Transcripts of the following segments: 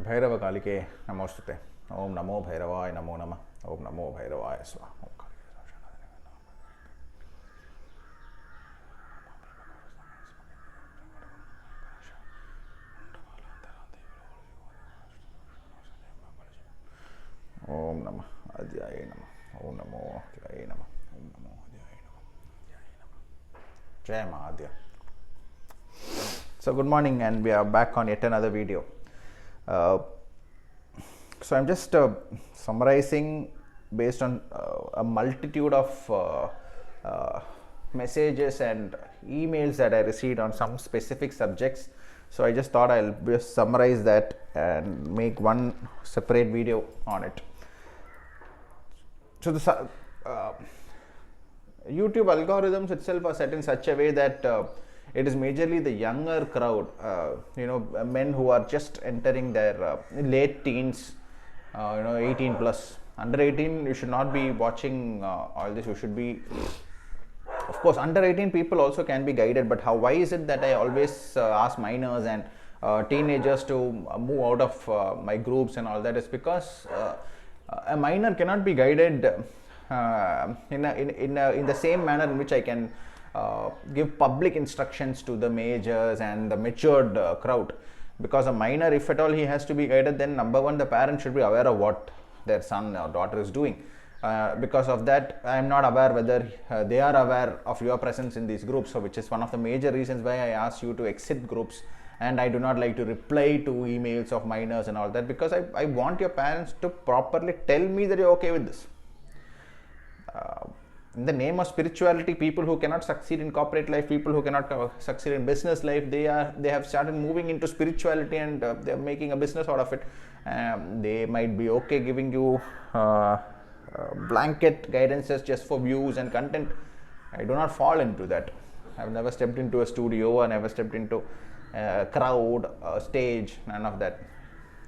Bhairava Kalike Namostute. Om Namo Bhairavaya Namo Nama. Om Namo Bhairavaya Swa. Om Namah Adhyaya Namah. Om Namo Adhyaya Namah. Om Namo Adhyaya Namah. Jai Mahadhya. So good morning, and we are back on yet another video. So I'm just summarizing based on a multitude of messages and emails that I received on some specific subjects. So I just thought I'll just summarize that and make one separate video on it. So the YouTube algorithms itself are set in such a way that it is majorly the younger crowd, men who are just entering their late teens, 18 plus. Under 18, you should not be watching all this. You should be, of course, under 18 people also can be guided. But why is it that I always ask minors and teenagers to move out of my groups and all that? Is because a minor cannot be guided in the same manner in which I can give public instructions to the majors and the matured crowd. Because a minor, if at all he has to be guided, then number one, the parent should be aware of what their son or daughter is doing. Because of that, I am not aware whether they are aware of your presence in these groups, so which is one of the major reasons why I ask you to exit groups. And I do not like to reply to emails of minors and all that, because I want your parents to properly tell me that you're okay with this. In the name of spirituality, people who cannot succeed in corporate life, people who cannot succeed in business life, they have started moving into spirituality, and they're making a business out of it. They might be okay giving you blanket guidances just for views and content. I do not fall into that. I've never stepped into a studio, I never stepped into a crowd, a stage, none of that.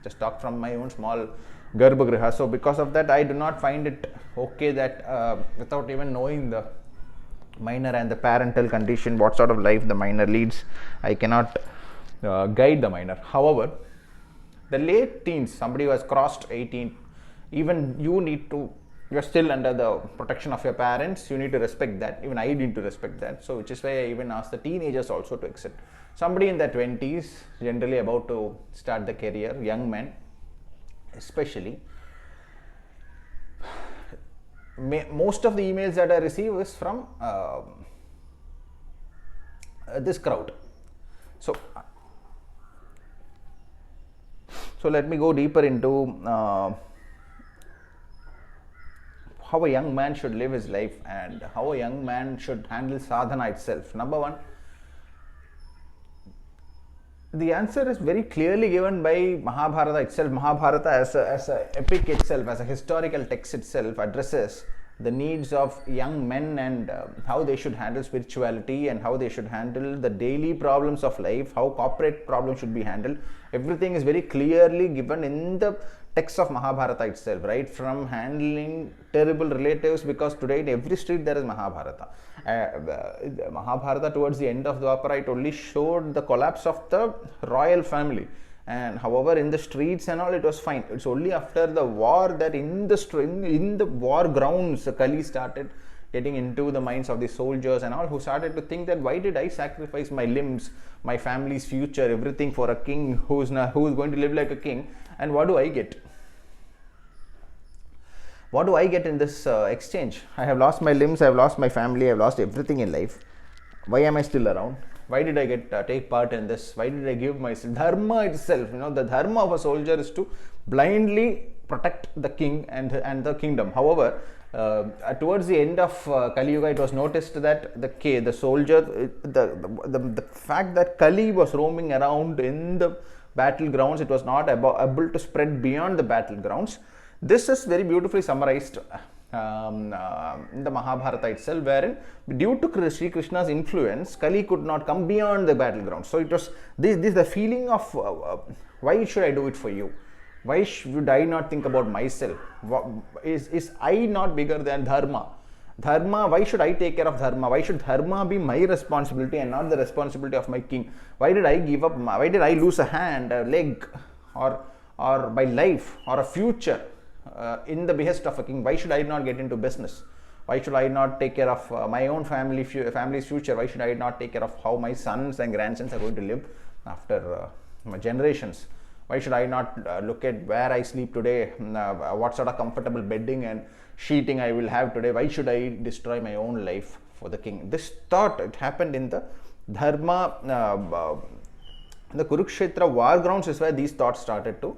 Just talk from my own small Garbhagriha. So because of that, I do not find it okay that without even knowing the minor and the parental condition, what sort of life the minor leads, I cannot guide the minor. However, the late teens, somebody who has crossed 18, even you're still under the protection of your parents. You need to respect that. Even I need to respect that. So which is why I even ask the teenagers also to exit. Somebody in their 20s, generally about to start the career, young men especially. Most of the emails that I receive is from this crowd. So let me go deeper into how a young man should live his life and how a young man should handle sadhana itself. Number one, the answer is very clearly given by Mahabharata itself. Mahabharata as a epic itself, as a historical text itself, addresses the needs of young men and how they should handle spirituality and how they should handle the daily problems of life, how corporate problems should be handled. Everything is very clearly given in the text of Mahabharata itself, right from handling terrible relatives, because today in every street there is Mahabharata. Mahabharata towards the end of the opera, it only showed the collapse of the royal family, and however in the streets and all it was fine. It's only after the war that in the war grounds Kali started getting into the minds of the soldiers and all, who started to think that why did I sacrifice my limbs, my family's future, everything for a king who is going to live like a king, and what do I get? What do I get in this exchange? I have lost my limbs, I have lost my family, I have lost everything in life. Why am I still around? Why did I take part in this? Why did I give myself? Dharma itself, the dharma of a soldier is to blindly protect the king and the kingdom. However, towards the end of Kaliyuga, it was noticed that the soldier, the fact that Kali was roaming around in the battlegrounds, it was not able to spread beyond the battlegrounds. This is very beautifully summarized in the Mahabharata itself, wherein due to Sri Krishna's influence, Kali could not come beyond the battleground. So it was this the feeling of why should I do it for you? Why should I not think about myself? Is I not bigger than Dharma? Dharma, why should I take care of Dharma? Why should Dharma be my responsibility and not the responsibility of my king? Why did I give up? Why did I lose a hand, a leg, or or by life or a future in the behest of a king. Why should I not get into business? Why should I not take care of my own family's future? Why should I not take care of how my sons and grandsons are going to live after my generations? Why should I not look at where I sleep today, what sort of comfortable bedding and sheeting I will have today? Why should I destroy my own life for the king? This thought, it happened in the Dharma, the Kurukshetra war grounds is where these thoughts started to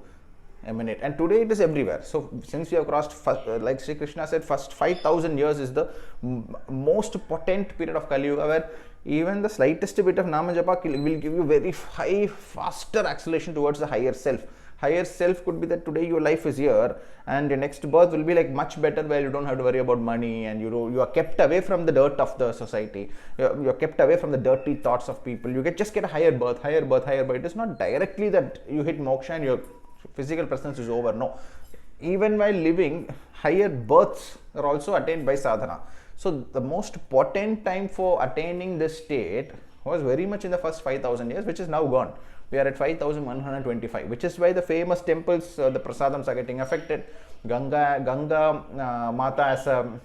emanate, and today it is everywhere. So since we have crossed, like Sri Krishna said, first 5,000 years is the most potent period of Kaliyuga, where even the slightest bit of Nama Japa will give you very high, faster acceleration towards the higher self. Higher self could be that today your life is here and your next birth will be like much better, where you don't have to worry about money, and you are kept away from the dirt of the society. You are kept away from the dirty thoughts of people. You just get a higher birth. It is not directly that you hit moksha and your physical presence is over. No, even while living, higher births are also attained by sadhana. So the most potent time for attaining this state was very much in the first 5,000 years, which is now gone. We are at 5,125, which is why the famous temples, the prasadams are getting affected. Ganga Mata as a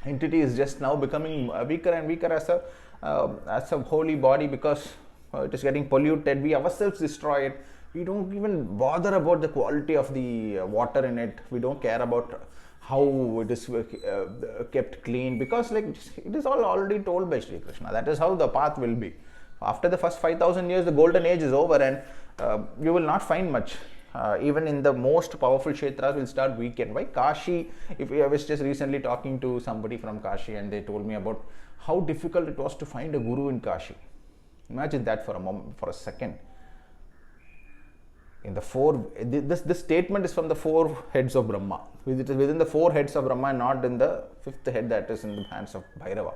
entity is just now becoming weaker and weaker as a holy body, because it is getting polluted. We ourselves destroy it. We don't even bother about the quality of the water in it. We don't care about how it is kept clean, because like it is all already told by Sri Krishna. That is how the path will be. After the first 5,000 years, the golden age is over, and you will not find much. Even in the most powerful kshetras will start weakened. Why Kashi? I was just recently talking to somebody from Kashi, and they told me about how difficult it was to find a guru in Kashi. Imagine that for a moment, for a second. In the this statement is from the 4 heads of Brahma. It is within the 4 heads of Brahma, not in the 5th head that is in the hands of Bhairava.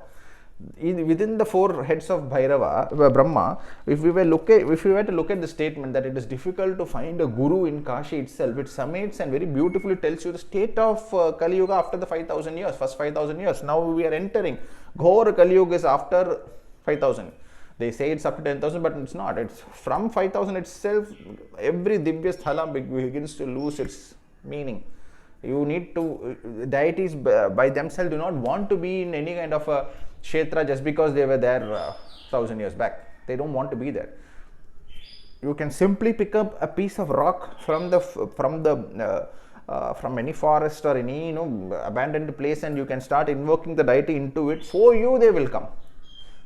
Within the 4 heads of Brahma, if we were to look at the statement that it is difficult to find a guru in Kashi itself, it summates and very beautifully tells you the state of Kali Yuga after the 5,000 years, first 5,000 years. Now we are entering. Ghor Kali Yuga is after 5,000. They say it's up to 10,000, but it's not. It's from 5,000 itself. Every Divya Sthala begins to lose its meaning. You need to, deities by themselves do not want to be in any kind of a kshetra just because they were there 1,000 years back. They don't want to be there. You can simply pick up a piece of rock from any forest or any abandoned place, and you can start invoking the deity into it. For you, they will come.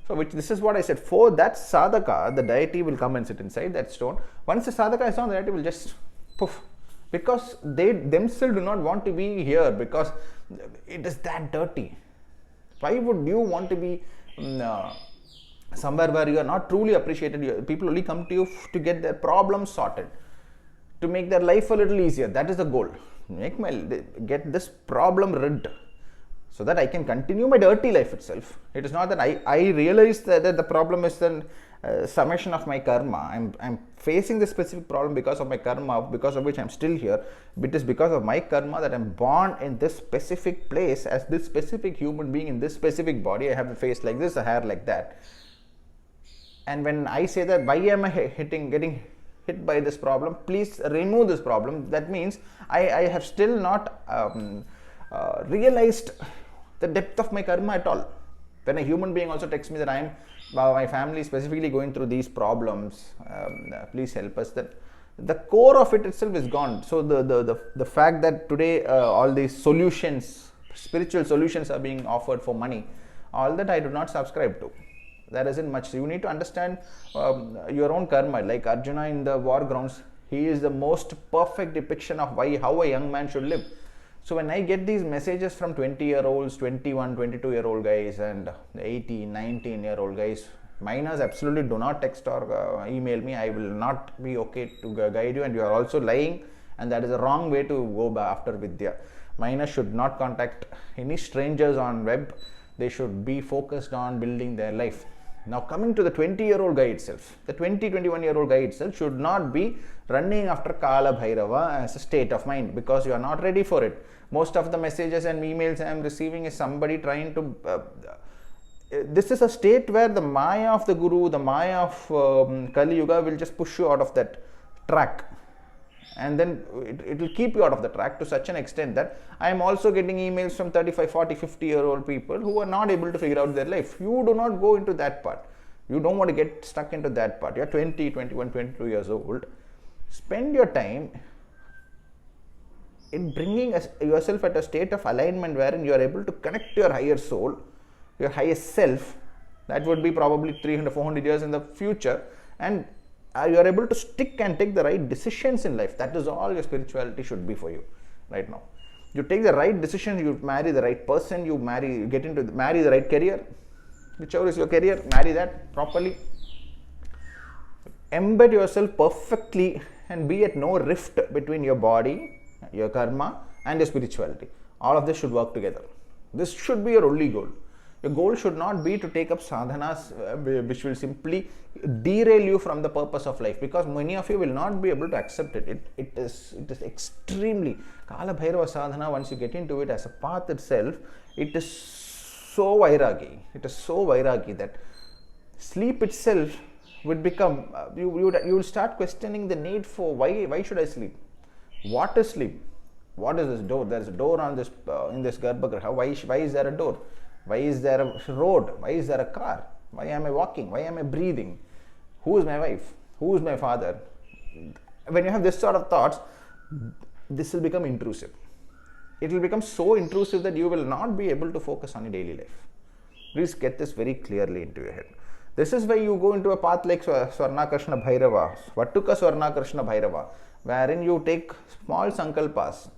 So this is what I said. For that sadhaka, the deity will come and sit inside that stone. Once the sadhaka is on, the deity will just poof. Because they themselves do not want to be here, because it is that dirty. Why would you want to be somewhere where you are not truly appreciated? People only come to you to get their problems sorted, to make their life a little easier. That is the goal. Get this problem rid, so that I can continue my dirty life itself. It is not that I realize that the problem is the summation of my karma. I'm facing this specific problem because of my karma, because of which I'm still here. It is because of my karma that I'm born in this specific place as this specific human being in this specific body. I have a face like this, a hair like that. And when I say that, why am I getting hit by this problem? Please remove this problem. That means I have still not realized the depth of my karma at all. When a human being also texts me that my family is specifically going through these problems, please help us, that the core of it itself is gone. So the fact that today all these solutions, spiritual solutions are being offered for money, all that I do not subscribe to. There isn't much. You need to understand your own karma. Like Arjuna in the war grounds, he is the most perfect depiction of how a young man should live. So when I get these messages from 20-year-olds, 21, 22-year-old guys and 18, 19-year-old guys, minors absolutely do not text or email me. I will not be okay to guide you, and you are also lying, and that is a wrong way to go after Vidya. Minors should not contact any strangers on web. They should be focused on building their life. Now coming to the 20-year-old guy itself, the 21-year-old guy itself should not be running after Kalabhairava as a state of mind, because you are not ready for it. Most of the messages and emails I am receiving is somebody trying to... this is a state where the Maya of the Guru, the Maya of Kaliyuga will just push you out of that track. and then it will keep you out of the track to such an extent that I am also getting emails from 35, 40, 50-year-old people who are not able to figure out their life. You do not go into that part. You don't want to get stuck into that part. You're 20, 21, 22 years old. Spend your time in bringing yourself at a state of alignment wherein you are able to connect to your higher soul, your highest self. That would be probably 300, 400 years in the future, and you are able to stick and take the right decisions in life. That is all your spirituality should be for you right now. You take the right decision, you marry the right person, you marry the right career, whichever is your career, marry that properly. Embed yourself perfectly and be at no rift between your body, your karma, and your spirituality. All of this should work together. This should be your only goal. Your goal should not be to take up sadhanas which will simply derail you from the purpose of life, because many of you will not be able to accept it. It is extremely Kalabhairava sadhana. Once you get into it as a path itself, it is so vairagi. It is so vairagi that sleep itself would become you will start questioning the need for why should I sleep? What is sleep? What is this door? There is a door on this in this Garbhagriha. Why is there a door? Why is there a road? Why is there a car? Why am I walking? Why am I breathing? Who is my wife? Who is my father? When you have this sort of thoughts, this will become intrusive. It will become so intrusive that you will not be able to focus on your daily life. Please get this very clearly into your head. This is why you go into a path like Swarnakarshna Bhairava, Vattuka Swarnakarshna Bhairava, wherein you take small sankalpas,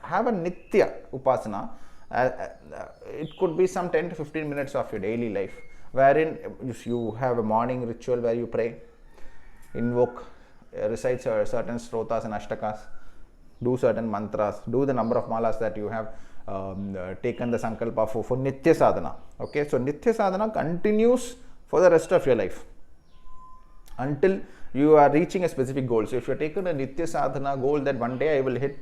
have a nitya upasana. It could be some 10 to 15 minutes of your daily life, wherein if you have a morning ritual where you pray, invoke, recite certain slotas and ashtakas, do certain mantras, do the number of malas that you have taken the sankalpa for nitya sadhana. Okay, so nitya sadhana continues for the rest of your life until you are reaching a specific goal. So if you are taking a nitya sadhana goal that one day I will hit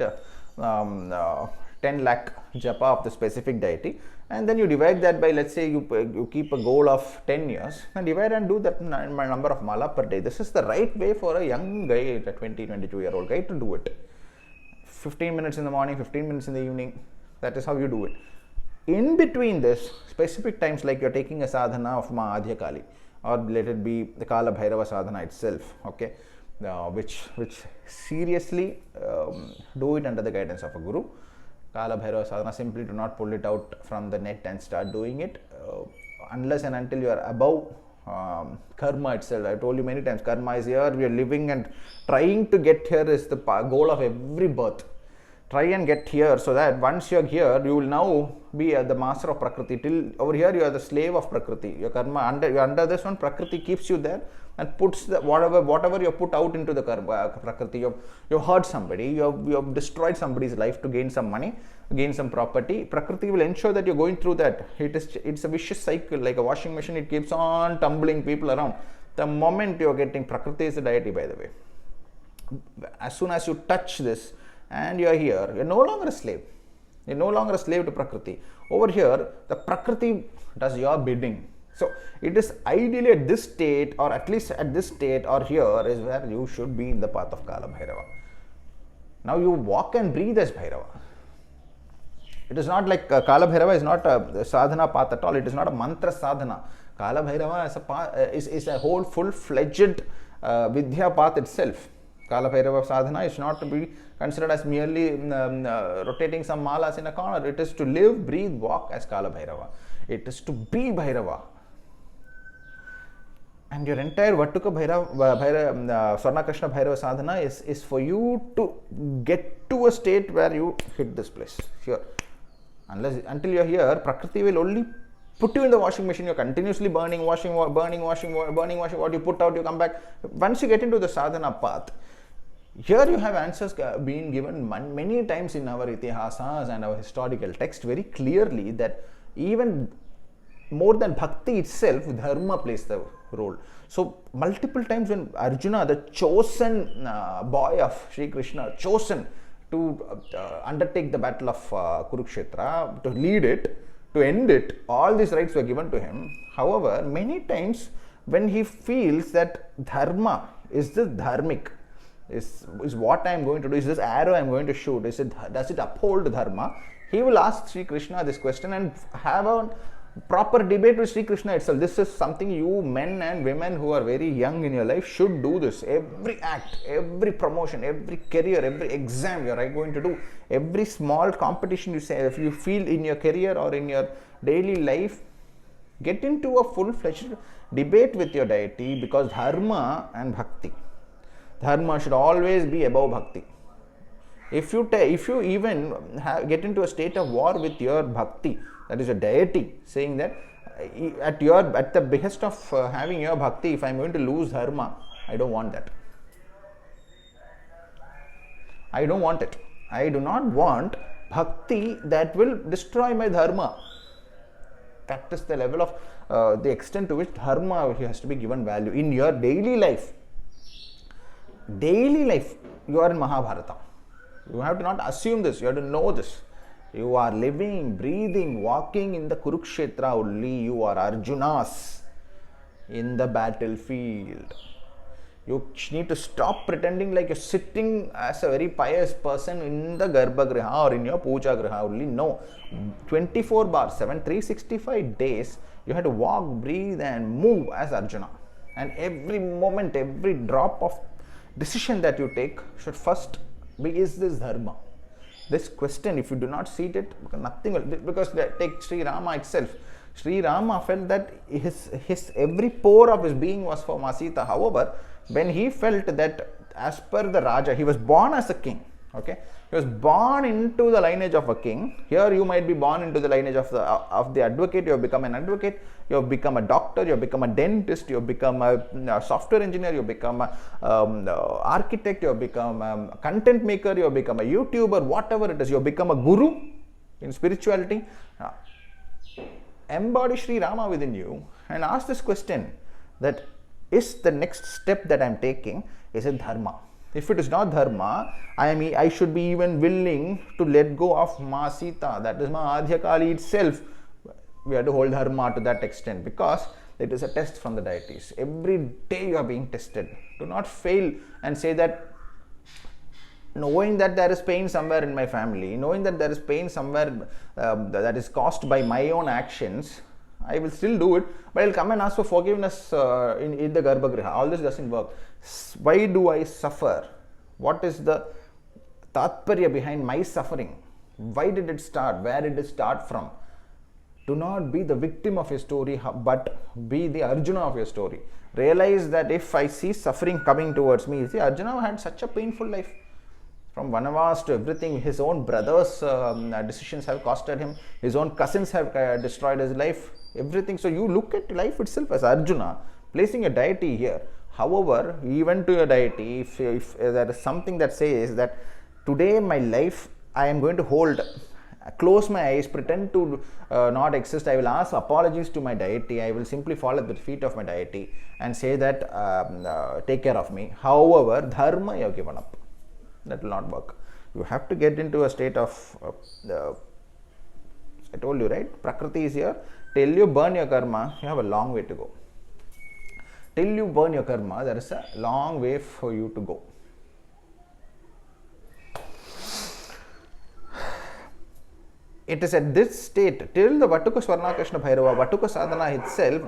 10 lakh japa of the specific deity, and then you divide that by, let's say you keep a goal of 10 years and divide and do that number of mala per day. This is the right way for a young guy, a 20-22-year-old guy, to do it. 15 minutes in the morning, 15 minutes in the evening. That is how you do it. In between this, specific times like you're taking a sadhana of Ma Adhya Kali, or let it be the Kalabhairava sadhana itself, okay, which seriously do it under the guidance of a guru. Kalabhairava sadhana, simply do not pull it out from the net and start doing it unless and until you are above karma itself. I told you many times, karma is here, we are living, and trying to get here is the goal of every birth. Try and get here so that once you are here, you will now be the master of Prakriti. Till over here, you are the slave of Prakriti. Your karma, you're under this one, Prakriti keeps you there and puts the whatever you put out into the Prakriti. You've hurt somebody, you have destroyed somebody's life to gain some money, gain some property. Prakriti will ensure that you're going through that. It's a vicious cycle, like a washing machine. It keeps on tumbling people around. The moment you're getting, Prakriti is the deity, by the way. As soon as you touch this, and you are here, you are no longer a slave. You are no longer a slave to Prakriti. Over here, the Prakriti does your bidding. So, it is ideally at this state, or at least at this state or here, is where you should be in the path of Kalabhairava. Now, you walk and breathe as Bhairava. It is not like Kalabhairava is not a sadhana path at all. It is not a mantra sadhana. Kalabhairava is a whole full-fledged Vidya path itself. Kalabhairava sadhana is not to be considered as merely rotating some malas in a corner. It is to live, breathe, walk as Kalabhairava. It is to be Bhairava. And your entire Vattuka Swarnakarshna Bhairava sadhana is for you to get to a state where you hit this place here. Until you are here, Prakriti will only put you in the washing machine. You're continuously burning, washing. What you put out, you come back. Once you get into the sadhana path, here you have answers being given many times in our itihasas and our historical text very clearly, that even more than bhakti itself, dharma plays the role. So multiple times when Arjuna, the chosen boy of Sri Krishna, chosen to undertake the battle of Kurukshetra, to lead it, to end it, all these rights were given to him. However, many times when he feels that dharma is the dharmic, Is what I am going to do, is this arrow I am going to shoot, does it uphold dharma? He will ask Sri Krishna this question and have a proper debate with Sri Krishna itself. This is something you men and women who are very young in your life should do this. Every act, every promotion, every career, every exam you are going to do, every small competition you say, if you feel in your career or in your daily life, get into a full-fledged debate with your deity, because dharma and bhakti. Dharma should always be above bhakti. If you even get into a state of war with your bhakti, that is a deity, saying that at the behest of having your bhakti, if I am going to lose dharma, I don't want that. I don't want it. I do not want bhakti that will destroy my dharma. That is the level of the extent to which dharma has to be given value in your daily life. Daily life, you are in Mahabharata. You have to not assume this, you have to know this. You are living, breathing, walking in the Kurukshetra only. You are Arjunas in the battlefield. You need to stop pretending like you're sitting as a very pious person in the Garbhagriha or in your Puja Griha only. No, 24/7, 365 days, you have to walk, breathe and move as Arjuna. And every moment, every drop of decision that you take should first be, is this dharma? This question, if you do not see it, nothing will, because take Sri Rama itself. Sri Rama felt that his every pore of his being was for Masita. However, when he felt that as per the Raja, he was born as a king. Okay, he was born into the lineage of a king. Here you might be born into the lineage of the advocate. You have become an advocate. You have become a doctor. You have become a dentist. You have become a software engineer. You have become a architect. You have become a content maker. You have become a YouTuber. Whatever it is, you have become a guru in spirituality. Embody Sri Rama within you and ask this question: that is the next step that I am taking, is it dharma? If it is not dharma, I should be even willing to let go of Ma Sita, that is Ma Adhya Kali itself. We have to hold dharma to that extent, because it is a test from the deities. Every day you are being tested. Do not fail and say that, knowing that there is pain somewhere in my family, knowing that there is pain somewhere that is caused by my own actions, I will still do it, but I will come and ask for forgiveness in the Garbhagriha. All this doesn't work. Why do I suffer? What is the tatparya behind my suffering? Why did it start? Where did it start from? Do not be the victim of your story, but be the Arjuna of your story. Realize that if I see suffering coming towards me, see, Arjuna had such a painful life. From Vanavas to everything, his own brothers' decisions have costed him. His own cousins have destroyed his life. Everything. So you look at life itself as Arjuna, placing a deity here. However, even to your deity, if there is something that says that today my life, I am going to hold, close my eyes, pretend to not exist, I will ask apologies to my deity, I will simply fall at the feet of my deity and say that take care of me. However, dharma you have given up. That will not work. You have to get into a state of I told you, right? Prakriti is here. Till you burn your karma, you have a long way to go. Till you burn your karma, there is a long way for you to go. It is at this state, till the Vatuka Swarna Krishna Bhairava, Vatuka Sadhana itself,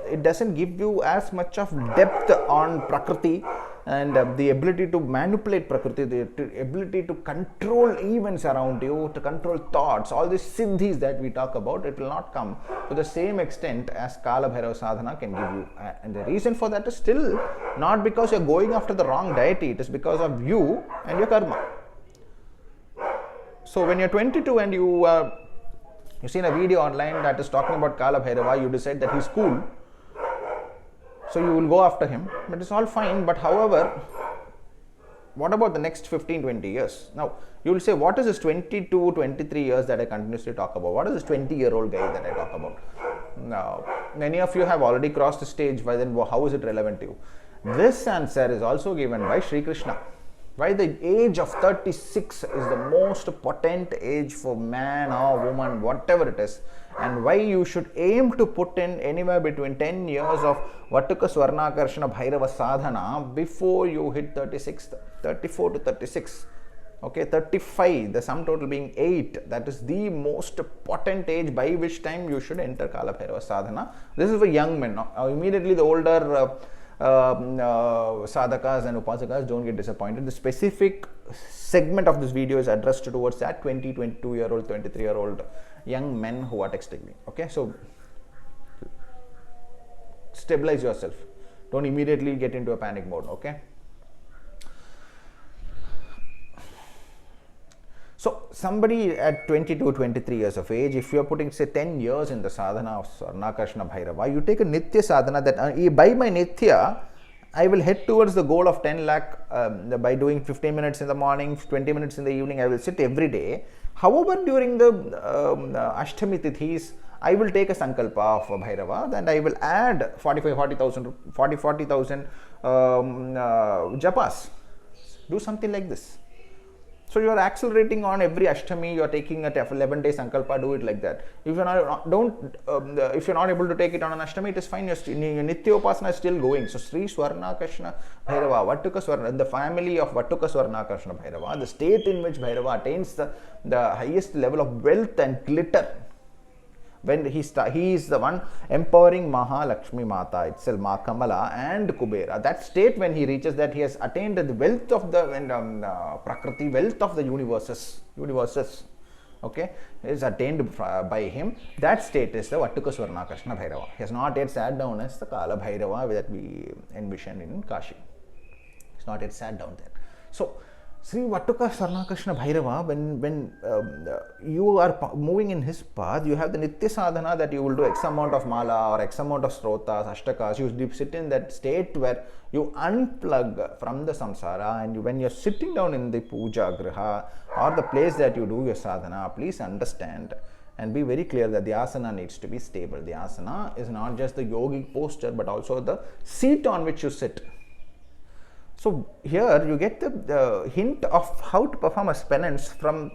it doesn't give you as much of depth on Prakriti and the ability to manipulate Prakriti, the ability to control events around you, to control thoughts, all these siddhis that we talk about, it will not come to the same extent as Kalabhairava Sadhana can give you. And the reason for that is still not because you are going after the wrong deity, it is because of you and your karma. So when you're 22 and you've seen a video online that is talking about Kalabhairava, you decide that he's cool, so you will go after him, but it's all fine. But however, what about the next 15-20 years? Now you will say, what is this 22-23 years that I continuously talk about? What is this 20-year-old guy that I talk about? Now many of you have already crossed the stage, but then how is it relevant to you? This answer is also given by Sri Krishna. Why the age of 36 is the most potent age for man or woman, whatever it is, and why you should aim to put in anywhere between 10 years of Vatuka Swarnakarshana Bhairava Sadhana before you hit 36, 34 to 36. Okay, 35, the sum total being 8. That is the most potent age by which time you should enter Kalabhairava Sadhana. This is for young men. Immediately the older sadhakas and upasakas don't get disappointed. The specific segment of this video is addressed towards that 20, 22-year-old, 23-year-old young men who are texting me. Okay, so stabilize yourself. Don't immediately get into a panic mode. Okay. So somebody at 22, 23 years of age, if you are putting say 10 years in the sadhana of Swarnakarshana Bhairava, you take a Nitya sadhana that by my Nitya, I will head towards the goal of 10 lakh by doing 15 minutes in the morning, 20 minutes in the evening. I will sit every day. However, during the Ashtami Tithis, I will take a Sankalpa of Bhairava and I will add 40,000 japas. Do something like this. So you are accelerating on every Ashtami. You are taking a 11-day Sankalpa. Do it like that. If you're not if you're not able to take it on an Ashtami, it is fine. Your Nitya Upasana is still going. So Sri Swarnakarshana Bhairava, Vatuka Swarna, the family of Vatuka Swarnakarshana Bhairava, the state in which Bhairava attains the highest level of wealth and glitter. When he is the one empowering Mahalakshmi Mata itself, Ma Kamala and Kubera. That state, when he reaches that, he has attained the wealth of the Prakriti, wealth of the universes. Okay, is attained by him. That state is the Vatuka Swarnakarshana Bhairava. He has not yet sat down as the Kalabhairava that we envision in Kashi. He's not yet sat down there. So Sri Vatuka Swarnakarshana Bhairava, when you are moving in his path, you have the Nitya Sadhana that you will do X amount of Mala or X amount of Srotas, Ashtakas. You sit in that state where you unplug from the samsara, and when you're sitting down in the puja griha or the place that you do your sadhana, please understand and be very clear that the asana needs to be stable. The asana is not just the yogic posture but also the seat on which you sit. So here you get the hint of how to perform a penance from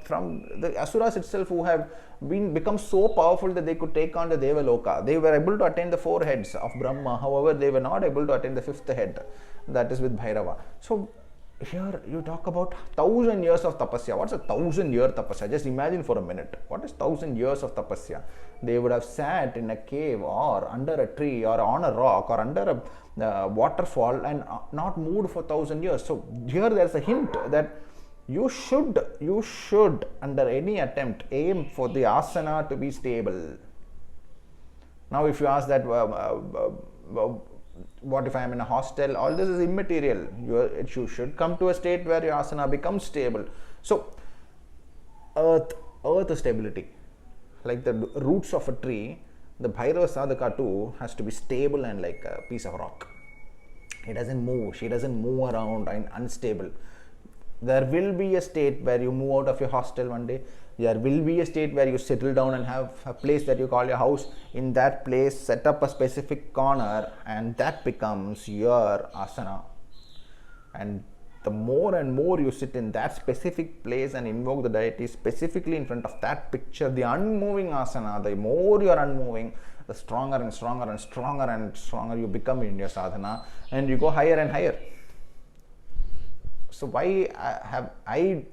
the asuras itself, who have become so powerful that they could take on the Devaloka. They were able to attain the 4 heads of Brahma. However, they were not able to attain the 5th head, that is with Bhairava. So here you talk about 1,000 years of tapasya. What's a 1,000-year tapasya? Just imagine for a minute. What is 1,000 years of tapasya? They would have sat in a cave or under a tree or on a rock or under a waterfall and not moved for 1,000 years. So here there's a hint that you should under any attempt aim for the asana to be stable. Now if you ask that what if I am in a hostel, all this is immaterial. You should come to a state where your asana becomes stable. So earth stability, like the roots of a tree, the Bhairava Sadhaka too has to be stable and like a piece of rock. He doesn't move, she doesn't move around and unstable. There will be a state where you move out of your hostel one day. There will be a state where you settle down and have a place that you call your house. In that place, set up a specific corner, and that becomes your asana. And the more and more you sit in that specific place and invoke the deity specifically in front of that picture, the unmoving asana, the more you are unmoving, the stronger and stronger and stronger and stronger you become in your sadhana, and you go higher and higher. So why have I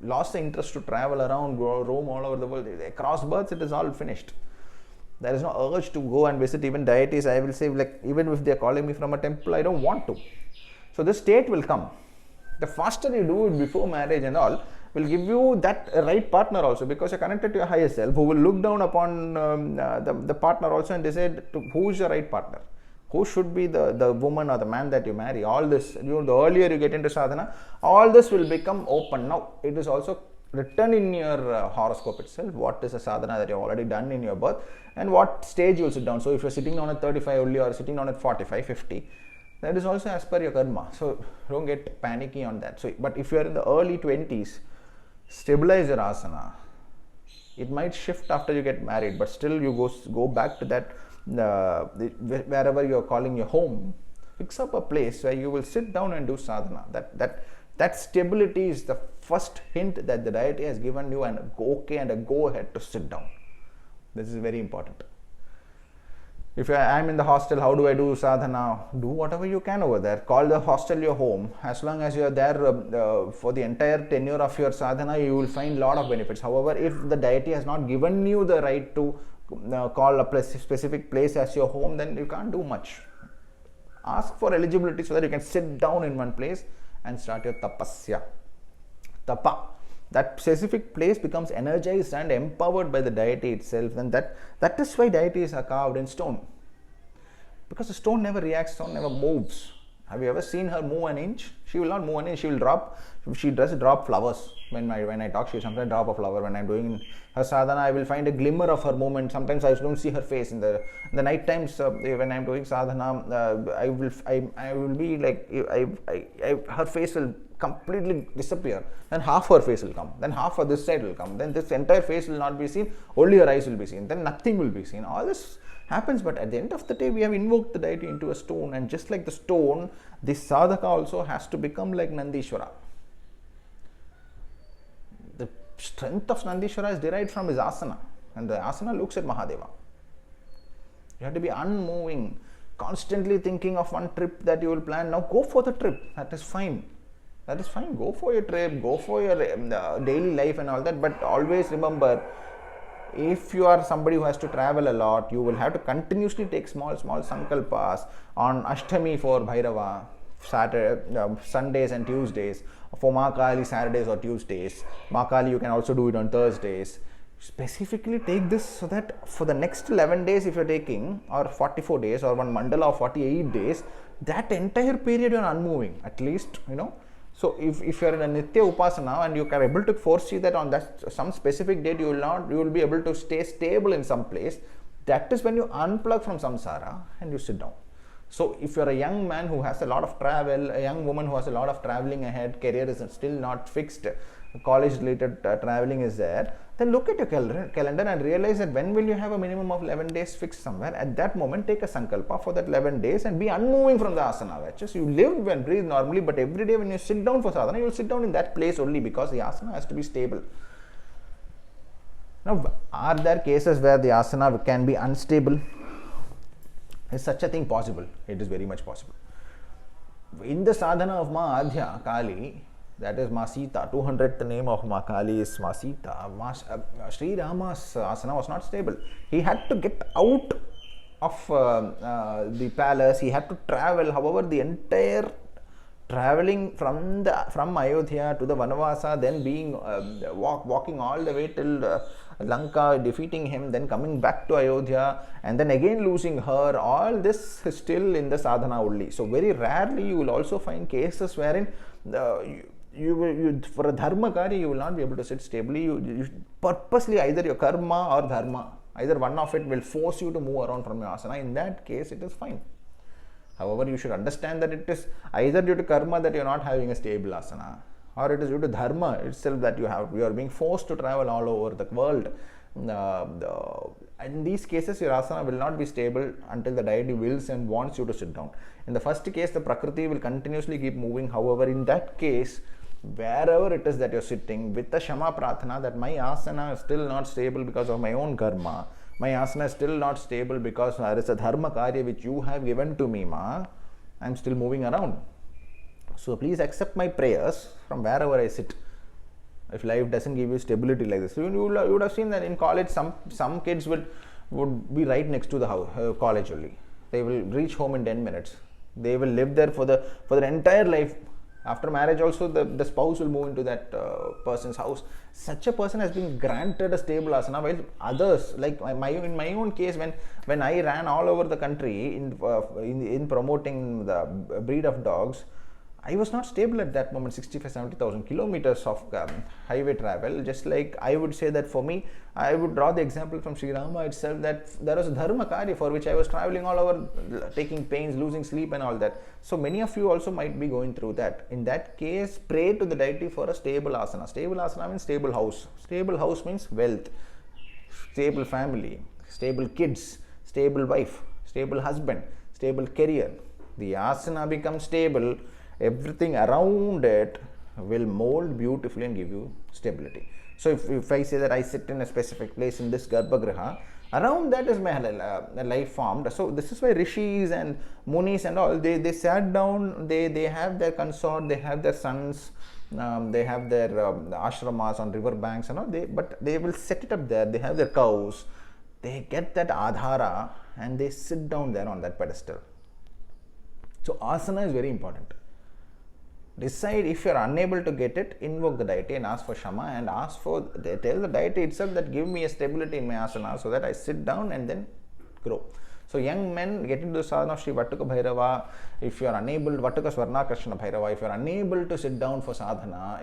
lost the interest to travel around, roam all over the world? Across births, it is all finished. There is no urge to go and visit even deities. I will say, like, even if they are calling me from a temple, I don't want to. So this state will come. The faster you do it before marriage and all, will give you that right partner also, because you're connected to your higher self, who will look down upon the partner also and decide who is your right partner. Who should be the woman or the man that you marry? All this, the earlier you get into sadhana, all this will become open. Now, it is also written in your horoscope itself. What is a sadhana that you have already done in your birth and what stage you will sit down. So, if you are sitting down at 35 only or sitting down at 45, 50, that is also as per your karma. So, don't get panicky on that. So, but if you are in the early 20s, stabilize your asana. It might shift after you get married, but still you go back to that. Wherever you are calling your home, fix up a place where you will sit down and do sadhana. That That stability is the first hint that the deity has given you an okay and a go ahead to sit down. This is very important. If I'm in the hostel, how do I do sadhana? Do whatever you can over there. Call the hostel your home. As long as you are there for the entire tenure of your sadhana, you will find a lot of benefits. However, if the deity has not given you the right to call a specific place as your home, then you can't do much. Ask for eligibility so that you can sit down in one place and start your tapasya. Tapa. That specific place becomes energized and empowered by the deity itself, and that is why deities are carved in stone. Because the stone never reacts, stone never moves. Have you ever seen her move an inch? She will not move an inch, she will drop. She does drop flowers. When I talk, she sometimes drop a flower. When I'm doing her sadhana, I will find a glimmer of her movement. Sometimes I don't see her face. In the night times, when I'm doing sadhana, I will be like, her face will completely disappear. Then half her face will come. Then half of this side will come. Then this entire face will not be seen. Only her eyes will be seen. Then nothing will be seen. All this happens, but at the end of the day, we have invoked the deity into a stone, and just like the stone, this sadhaka also has to become like Nandishwara. The strength of Nandishwara is derived from his asana, and the asana looks at Mahadeva. You have to be unmoving, constantly thinking of one trip that you will plan. Now go for the trip. That is fine. That is fine. Go for your trip, go for your daily life and all that, but always remember, if you are somebody who has to travel a lot, you will have to continuously take small sankalpas on Ashtami for Bhairava, Sundays and Tuesdays, for Mahakali Saturdays or Tuesdays. Mahakali you can also do it on Thursdays. Specifically take this so that for the next 11 days if you are taking, or 44 days, or one mandala of 48 days, that entire period you are unmoving, at least, So if you are in a Nitya Upasana and you are able to foresee that on that some specific date you will be able to stay stable in some place, that is when you unplug from samsara and you sit down. So if you are a young man who has a lot of travel, a young woman who has a lot of traveling ahead, career is still not fixed, college related traveling is there, then look at your calendar and realize that when will you have a minimum of 11 days fixed somewhere. At that moment, take a sankalpa for that 11 days and be unmoving from the asana. Just you live and breathe normally, but every day when you sit down for sadhana, you will sit down in that place only, because the asana has to be stable. Now, are there cases where the asana can be unstable? Is such a thing possible? It is very much possible. In the sadhana of Ma Adhya Kali, that is Ma Sita, 200th name of Ma Kali is Ma Sita. Sri Rama's asana was not stable. He had to get out of the palace. He had to travel. However, the entire traveling from Ayodhya to the Vanavasa, then being walking all the way till Lanka, defeating him, then coming back to Ayodhya, and then again losing her, all this is still in the sadhana only. So very rarely you will also find cases wherein you for a dharma karya you will not be able to sit stably. You purposely, either your karma or dharma, either one of it will force you to move around from your asana. In that case, it is fine. However, you should understand that it is either due to karma that you are not having a stable asana, or it is due to dharma itself that you are being forced to travel all over the world. In these cases, your asana will not be stable until the deity wills and wants you to sit down. In the first case, the prakriti will continuously keep moving. However, in that case, wherever it is that you are sitting, with the Shama Pratana that my asana is still not stable because of my own karma, my asana is still not stable because there is a dharma karya which you have given to me, I am still moving around. So please accept my prayers from wherever I sit. If life doesn't give you stability like this, you would have seen that in college some kids would be right next to the house, college only. They will reach home in 10 minutes. They will live there for their entire life. After marriage also, the spouse will move into that person's house. Such a person has been granted a stable asana, while others, like in my own case, when I ran all over the country in promoting the breed of dogs, I was not stable at that moment. 65,000-70,000 kilometers of highway travel. Just like I would say that for me, I would draw the example from Sri Rama itself, that there was a dharma karya for which I was traveling all over, taking pains, losing sleep and all that. So many of you also might be going through that. In that case, pray to the deity for a stable asana. Stable asana means stable house. Stable house means wealth, stable family, stable kids, stable wife, stable husband, stable career. The asana becomes stable. Everything around it will mold beautifully and give you stability. So if I say that I sit in a specific place in this Garbhagriha, around that is my life formed. So this is why rishis and munis and all, they sat down, they have their consort, they have their sons, they have their ashramas on river banks and all, but they will set it up there, they have their cows, they get that adhara and they sit down there on that pedestal. So asana is very important. Decide, if you are unable to get it, invoke the deity and ask for Shama, and tell the deity itself that give me a stability in my asana so that I sit down and then grow. So young men get into the sadhana of Sri Vattuka Bhairava. If you are unable, Vattuka Swarna Krishna Bhairava, if you are unable to sit down for sadhana,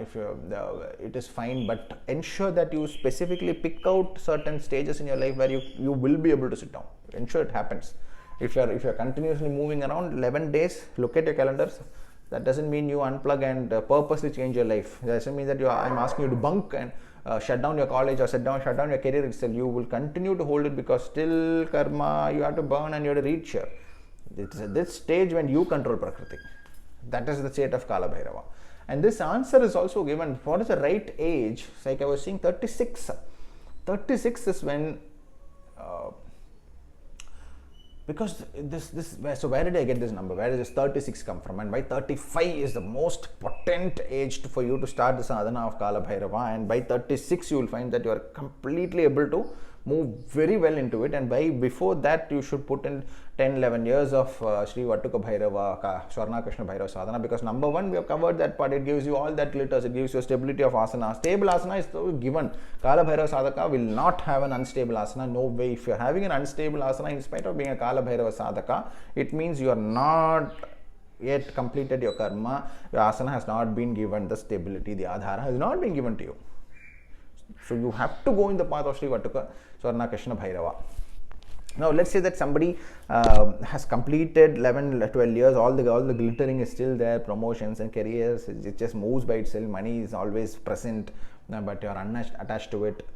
it is fine, but ensure that you specifically pick out certain stages in your life where you will be able to sit down. Ensure it happens. If you are continuously moving around 11 days, look at your calendars. That doesn't mean you unplug and purposely change your life. That doesn't mean that I'm asking you to bunk and shut down your college or shut down your career itself. You will continue to hold it because still karma, you have to burn and you have to reach here. It's at this stage when you control Prakriti. That is the state of Kalabhairava. And this answer is also given. What is the right age? It's like I was saying, 36. 36 is when... because so where did I get this number? Where does this 36 come from? And by 35 is the most potent age for you to start the sadhana of Kalabhairava, and by 36 you will find that you are completely able to move very well into it, and before that you should put in 10-11 years of Sri Vattuka Bhairava, Swarna Krishna Bhairava sadhana, because number one, we have covered that part. It gives you all that glitters, it gives you stability of asana. Stable asana is given. Kalabhairava sadhaka will not have an unstable asana, no way. If you are having an unstable asana in spite of being a Kalabhairava sadhaka, it means you are not yet completed your karma. Your asana has not been given the stability, the adhara has not been given to you. So you have to go in the path of Sri Vattuka Swarna Krishna Bhairava. Now let's say that somebody has completed 11-12 years, all the glittering is still there, promotions and careers, it just moves by itself, money is always present, but you are unattached to it.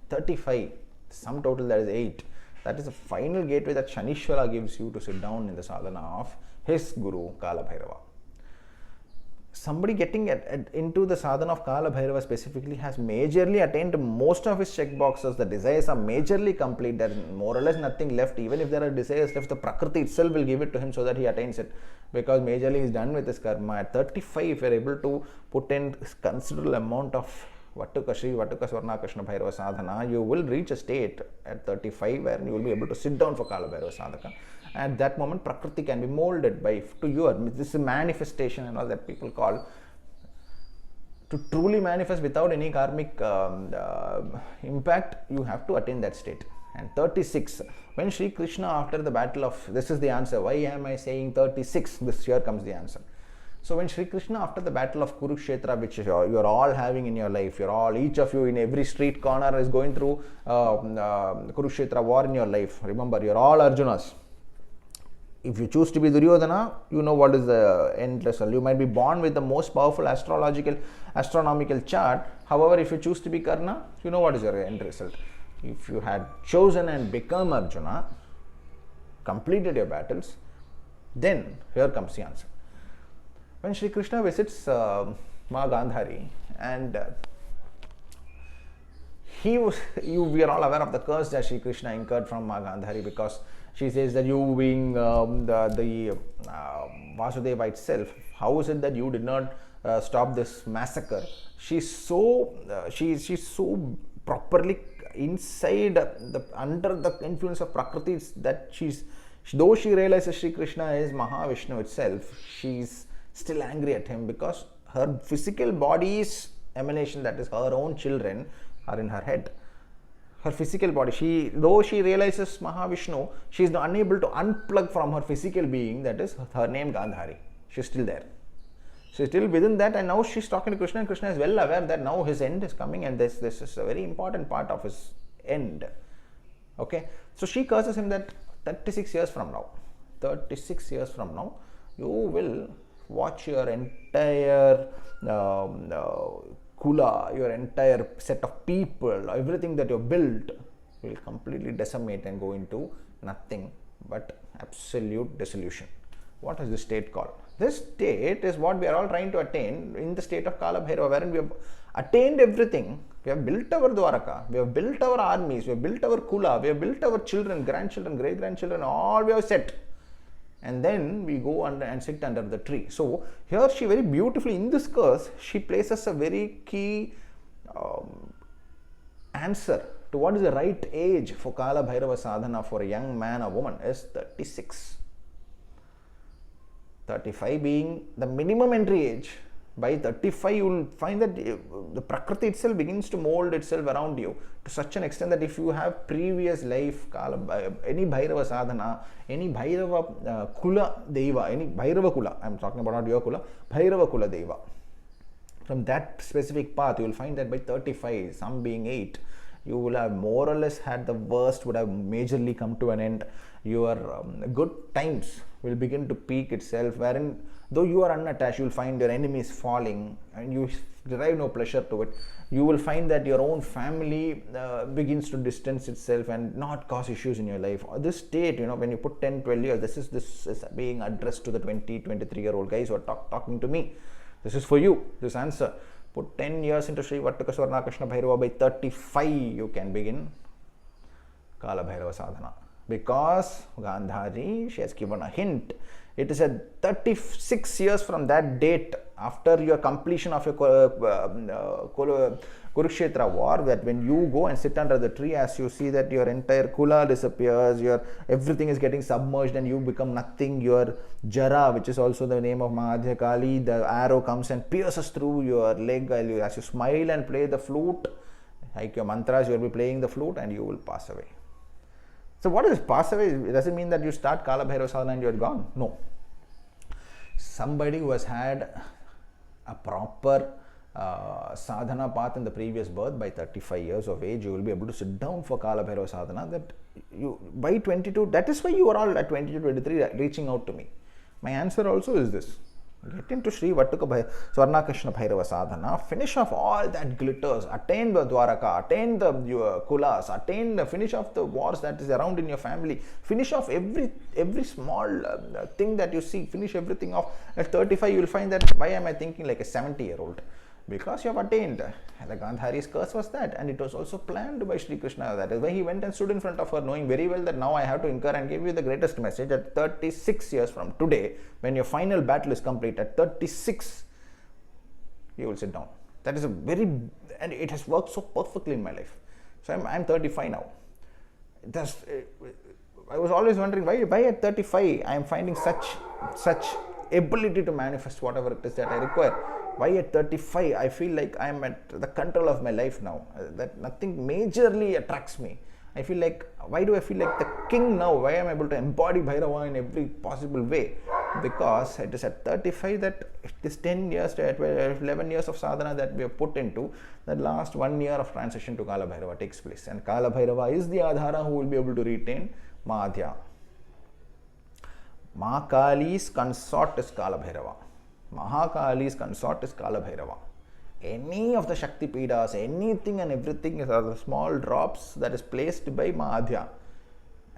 35, sum total that is 8. That is the final gateway that Shanishwara gives you to sit down in the sadhana of his guru Kalabhairava. Somebody getting into the sadhana of Kalabhairava specifically has majorly attained most of his check boxes. The desires are majorly complete. There is more or less nothing left. Even if there are desires left, the Prakriti itself will give it to him so that he attains it, because majorly he is done with his karma. At 35, if you are able to put in considerable amount of Sri Vattuka Swarna Krishna Bhairava sadhana, you will reach a state at 35 where you will be able to sit down for Kalabhairava sadhaka. At that moment, Prakriti can be molded to your, this is a manifestation and all that people call. To truly manifest without any karmic impact, you have to attain that state. And 36, when Sri Krishna after the battle of, this is the answer, why am I saying 36? Here comes the answer. So when Sri Krishna after the battle of Kurukshetra, which you are all having in your life, each of you in every street corner is going through Kurukshetra war in your life. Remember, you are all Arjunas. If you choose to be Duryodhana, you know what is the end result. You might be born with the most powerful astronomical chart. However, if you choose to be Karna, you know what is your end result. If you had chosen and become Arjuna, completed your battles, then here comes the answer. When Sri Krishna visits Gandhari, and we are all aware of the curse that Sri Krishna incurred from Gandhari, because she says that you being the Vasudeva itself, how is it that you did not stop this massacre? She's so properly inside under the influence of Prakriti that though she realizes Sri Krishna is Mahavishnu itself, she's still angry at him because her physical body's emanation, that is her own children, are in her head. Her physical body, though she realizes Mahavishnu, she is unable to unplug from her physical being, that is her name Gandhari. She is still there. She is still within that, and now she is talking to Krishna, and Krishna is well aware that now his end is coming, and this is a very important part of his end. Okay, so she curses him that 36 years from now, you will watch your entire Kula, your entire set of people, everything that you have built will completely decimate and go into nothing but absolute dissolution. What is this state called? This state is what we are all trying to attain in the state of Kalabhairava, wherein we have attained everything. We have built our Dwaraka, we have built our armies, we have built our Kula, we have built our children, grandchildren, great-grandchildren, all we have set. And then we go under and sit under the tree. So here she very beautifully, in this curse, she places a very key answer to what is the right age for Kalabhairava sadhana for a young man or woman is 36. 35 being the minimum entry age. By 35 you will find that the Prakriti itself begins to mold itself around you to such an extent that if you have previous life, any Bhairava sadhana, any Bhairava Kula Deva, any Bhairava Kula, I am talking about not your Kula, Bhairava Kula Deva. From that specific path you will find that by 35, some being 8, you will have more or less had the worst would have majorly come to an end. Your good times will begin to peak itself, wherein though you are unattached, you will find your enemies falling and you derive no pleasure to it. You will find that your own family begins to distance itself and not cause issues in your life. This state, when you put 10, 12 years, this is being addressed to the 20, 23-year-old guys who are talking to me. This is for you, this answer. Put 10 years into Sri Vattuka Swarna Krishna Bhairava. By 35, you can begin Kalabhairava sadhana. Because Gandhari, she has given a hint. It is at 36 years from that date, after your completion of your Kurukshetra war, that when you go and sit under the tree, as you see that your entire Kula disappears, everything is getting submerged and you become nothing. Your Jara, which is also the name of Mahadhya Kali, the arrow comes and pierces through your leg as you smile and play the flute, like your mantras, you will be playing the flute and you will pass away. So what is pass away? It doesn't mean that you start Kalabhairava sadhana and you are gone. No. Somebody who has had a proper sadhana path in the previous birth, by 35 years of age, you will be able to sit down for Kalabhairava sadhana. That you by 22, that is why you are all at 22, 23 reaching out to me. My answer also is this. Get into Sri Vattuka Swarna Krishna Bhairava sadhana, finish off all that glitters, attain the Dwaraka, attain the Kulas, finish off the wars that is around in your family, finish off every small thing that you see, finish everything off. At 35, you will find that, why am I thinking like a 70-year-old? Because you have attained. The Gandhari's curse was that, and it was also planned by Sri Krishna. That is why he went and stood in front of her, knowing very well that now I have to incur and give you the greatest message. At 36 years from today, when your final battle is complete, at 36, you will sit down. That is and it has worked so perfectly in my life. So I'm 35 now. I was always wondering why at 35 I am finding such ability to manifest whatever it is that I require. Why at 35 I feel like I am at the control of my life now, that nothing majorly attracts me. I feel like, why do I feel like the king now? Why am I able to embody Bhairava in every possible way? Because it is at 35 that this 10 years, 11 years of sadhana that we have put into, the last 1 year of transition to Kalabhairava takes place. And Kalabhairava is the Adhara who will be able to retain Mahadhya. Mahakali's consort is Kalabhairava. Mahakali's consort is Kalabhairava. Any of the Shakti Pidas, anything and everything are the small drops that is placed by Mahadhya.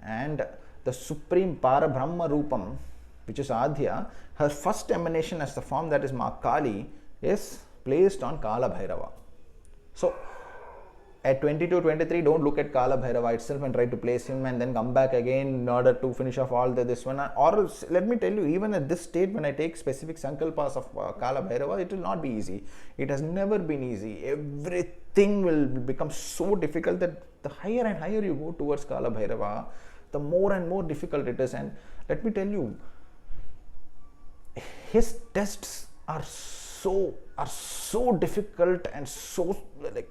And the supreme Parabrahma Rupam, which is Adhya, her first emanation as the form that is Mahakali, is placed on Kalabhairava. So, at 22, 23, don't look at Kalabhairava itself and try to place him and then come back again in order to finish off all this one. Or let me tell you, even at this state, when I take specific sankalpas of Kalabhairava, it will not be easy. It has never been easy. Everything will become so difficult that the higher and higher you go towards Kalabhairava, the more and more difficult it is. And let me tell you, his tests are so difficult and so like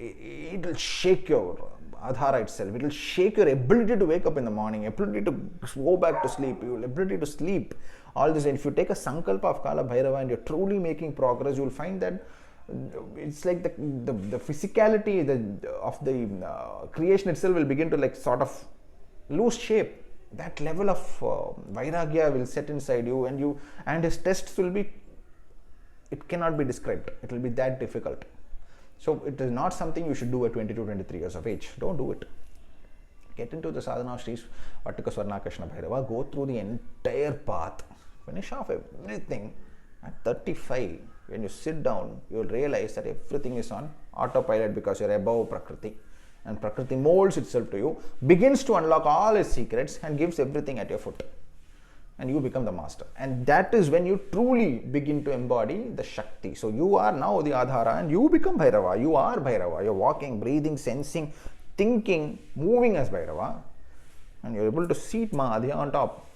it will shake your Adhara itself. It will shake your ability to wake up in the morning, ability to go back to sleep, your ability to sleep. All this. And if you take a sankalpa of Kalabhairava and you're truly making progress, you will find that it's like the physicality of the creation itself will begin to like sort of lose shape. That level of vairagya will set inside you, and his tests will be, it cannot be described. It will be that difficult. So it is not something you should do at 22, 23 years of age. Don't do it. Get into the sadhana of Sri Vattuka Swarna Krishna Bhairava. Go through the entire path. Finish off everything. At 35, when you sit down, you'll realize that everything is on autopilot because you're above Prakriti. And Prakriti molds itself to you, begins to unlock all its secrets and gives everything at your foot. And you become the master. And that is when you truly begin to embody the Shakti. So you are now the Adhara and you become Bhairava. You are Bhairava. You're walking, breathing, sensing, thinking, moving as Bhairava. And you're able to seat Mahadhya on top.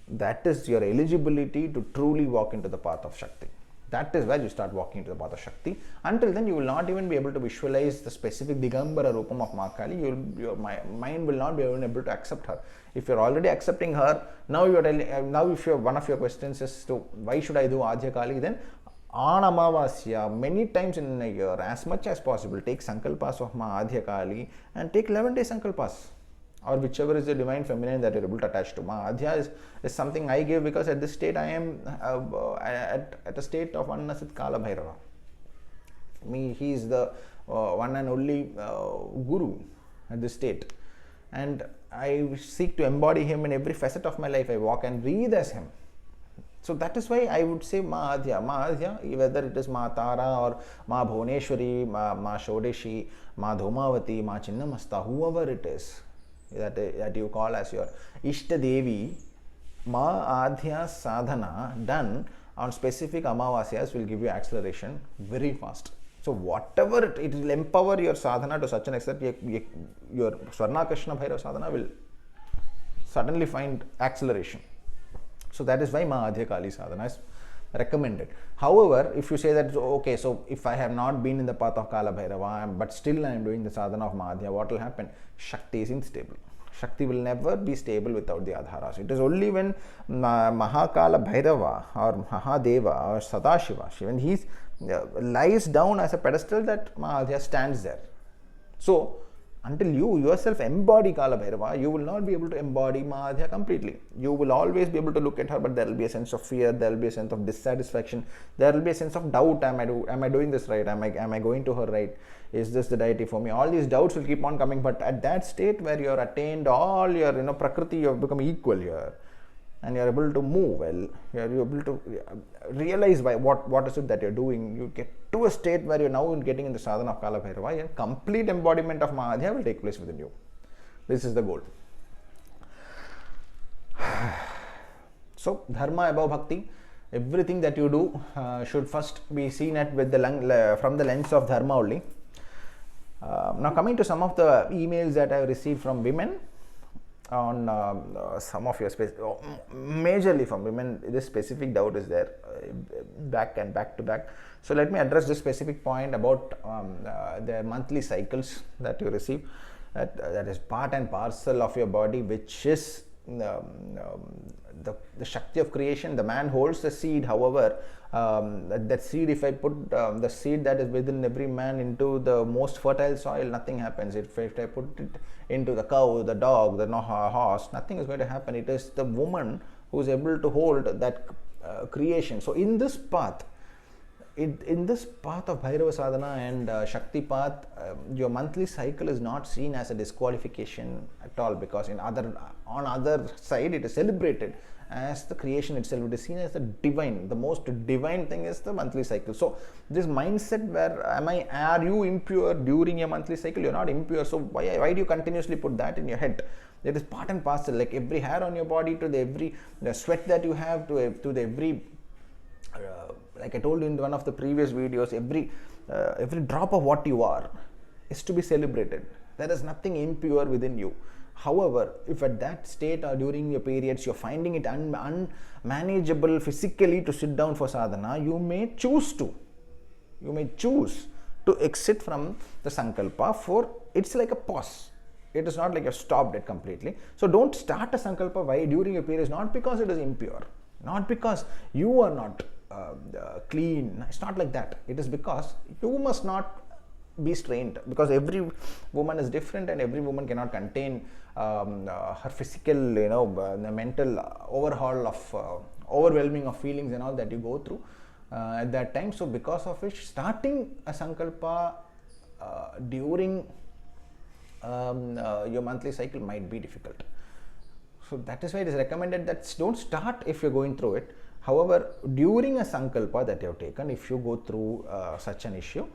That is your eligibility to truly walk into the path of Shakti. That is where you start walking into the path of Shakti. Until then, you will not even be able to visualize the specific Digambara Rupam of Mahakali. Your mind will not be able to accept her. If you're already accepting her, now if one of your questions is to why should I do Adhya Kali, then on Amavasya, many times in a year, as much as possible, take Sankalpas of Adhya Kali and take 11-day Sankalpas. Or whichever is the divine feminine that you're able to attach to. Mahadhya is something I give because at this state I am at a state of oneness with Kalabhairava. For me, he is the one and only guru at this state. And I seek to embody him in every facet of my life. I walk and breathe as him. So that is why I would say Mahadhya. Mahadhya, whether it is Ma Tara or Ma Bhuneshwari, Ma Shodeshi, Ma Dhumavati, Ma Chinnamasta, whoever it is, that you call as your Ishta Devi, Mahadhya Sadhana done on specific Amavasyas will give you acceleration very fast. So whatever it will empower your sadhana to such an extent, your Swarnakrishna Bhairava sadhana will suddenly find acceleration. So that is why Mahadhya Kali sadhana is recommended. However, if you say that, okay, so if I have not been in the path of Kalabhairava, but still I am doing the sadhana of Mahadhya, what will happen? Shakti is unstable. Shakti will never be stable without the Adharas. It is only when Mahakala Bhairava or Mahadeva or Sadashiva, when he lies down as a pedestal, that Mahadhya stands there. So, until you yourself embody Kalabhairava, you will not be able to embody Mahadhya completely. You will always be able to look at her, but there will be a sense of fear, there will be a sense of dissatisfaction, there will be a sense of doubt. Am I doing this right? Am I going to her right? Is this the deity for me? All these doubts will keep on coming, but at that state where you are attained all your Prakriti, you have become equal here. And you are able to move well, you are able to realize by what is it that you are doing. You get to a state where you are now getting in the sadhana of Kalabhairava, and complete embodiment of Mahadhya will take place within you. This is the goal. So, dharma above bhakti. Everything that you do should first be seen at with from the lens of dharma only. Now, coming to some of the emails that I have received from women on some of your majorly from women, this specific doubt is there back to back. So let me address this specific point about their monthly cycles that you receive. That is part and parcel of your body, which is the Shakti of creation. The man holds the seed. However, that seed, if I put the seed that is within every man into the most fertile soil, nothing happens. If I put it into the cow, the dog, the horse, nothing is going to happen. It is the woman who is able to hold that creation. So in this path, in this path of Bhairava sadhana and Shakti path, your monthly cycle is not seen as a disqualification at all, because on other side it is celebrated as the creation itself. It is seen as the divine. The most divine thing is the monthly cycle. So this mindset where are you impure during your monthly cycle? You're not impure. So why do you continuously put that in your head? It is part and parcel, like every hair on your body, to the sweat that you have, to the every like I told you in one of the previous videos, every drop of what you are is to be celebrated. There is nothing impure within you. However, if at that state or during your periods you're finding it unmanageable physically to sit down for sadhana, you may choose to exit from the sankalpa. For it's like a pause. It is not like you've stopped it completely. So don't start a sankalpa why during your periods, not because it is impure, not because you are not clean. It's not like that. It is because you must not be strained, because every woman is different and every woman cannot contain her physical, the mental overhaul of overwhelming of feelings and all that you go through at that time. So because of which, starting a sankalpa during your monthly cycle might be difficult. So that is why it is recommended that don't start if you're going through it. However, during a sankalpa that you have taken, if you go through such an issue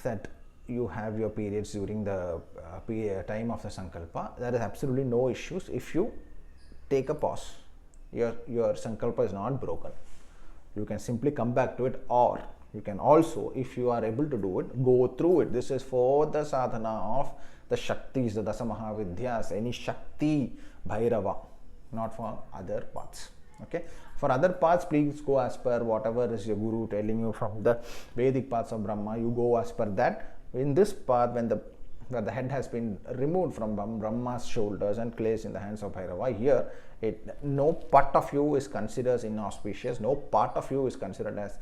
that you have your periods during the time of the sankalpa, there is absolutely no issues if you take a pause. Your sankalpa is not broken. You can simply come back to it, or you can also, if you are able to do it, go through it. This is for the sadhana of the Shaktis, the Dasa Mahavidyas, any Shakti Bhairava, not for other paths. Okay. For other paths, please go as per whatever is your guru telling you from the Vedic paths of Brahma. You go as per that. In this path, when the head has been removed from Brahma's shoulders and placed in the hands of Bhairava, here no part of you is considered inauspicious, no part of you is considered as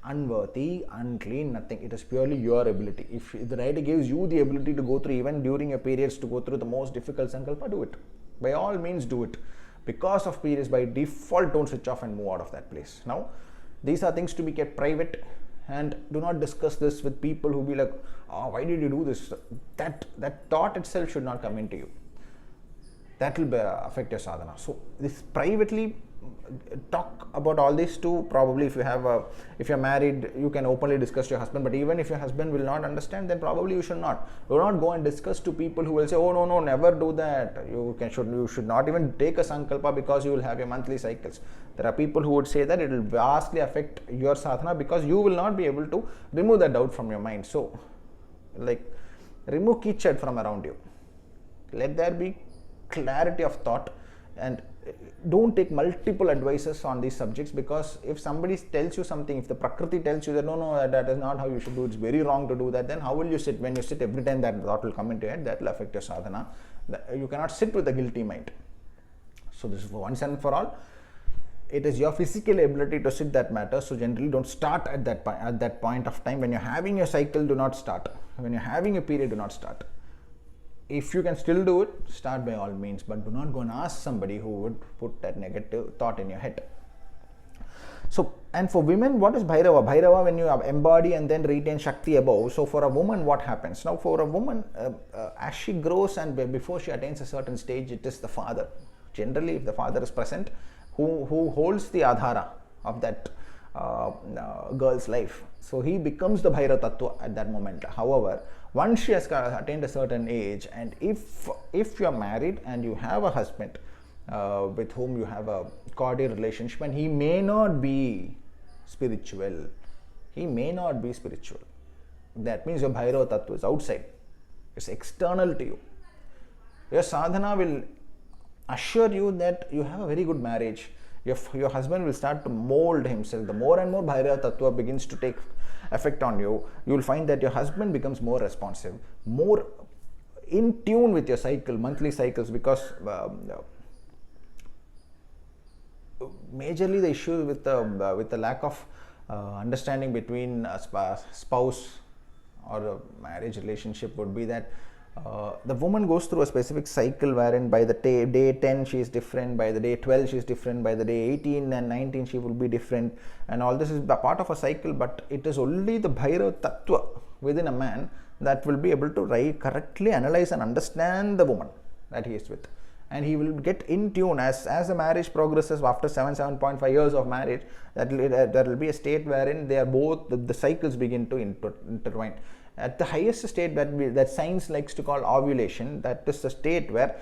unworthy, unclean, nothing. It is purely your ability. If the deity gives you the ability to go through, even during your periods, to go through the most difficult sankalpa, do it. By all means, do it. Because of periods, by default, don't switch off and move out of that place. Now, these are things to be kept private, and do not discuss this with people who be like, oh, why did you do this? That thought itself should not come into you. That will affect your sadhana. So this privately talk about all this too. Probably if you're married, you can openly discuss to your husband, but even if your husband will not understand, then probably you should not. Do not go and discuss to people who will say, oh no, never do that. You should not even take a sankalpa because you will have your monthly cycles. There are people who would say that it will vastly affect your sadhana because you will not be able to remove that doubt from your mind. So, remove kichad from around you. Let there be clarity of thought, and don't take multiple advices on these subjects, because if somebody tells you something, if the Prakriti tells you that no, that is not how you should do, it's very wrong to do that, then how will you sit? When you sit, every time that thought will come into your head, that will affect your sadhana. You cannot sit with a guilty mind. So this is for once and for all. It is your physical ability to sit that matters. So generally, don't start at that point of time. When you're having your cycle, do not start. When you're having a period, do not start. If you can still do it, start by all means, but do not go and ask somebody who would put that negative thought in your head. So, and for women, what is Bhairava? Bhairava, when you embody and then retain Shakti above. So for a woman, what happens? Now for a woman, as she grows and before she attains a certain stage, it is the father. Generally, if the father is present, who holds the adhara of that girl's life. So he becomes the Bhairava Tattva at that moment. However, once she has attained a certain age, and if you are married and you have a husband with whom you have a cordial relationship, and he may not be spiritual, that means your Bhairava Tattva is outside, it's external to you. Your sadhana will assure you that you have a very good marriage. Your husband will start to mold himself. The more and more Bhairava Tattva begins to take effect on you, you will find that your husband becomes more responsive, more in tune with your cycle, monthly cycles, because majorly the issue with the lack of understanding between a spouse or a marriage relationship would be that the woman goes through a specific cycle wherein by the day 10 she is different, by the day 12 she is different, by the day 18 and 19 she will be different, and all this is a part of a cycle. But it is only the Bhairava Tattva within a man that will be able to correctly analyze and understand the woman that he is with, and he will get in tune as the marriage progresses. After 7.5 years of marriage, there will be a state wherein they are both the cycles begin to intertwine. At the highest state that science likes to call ovulation, that is the state where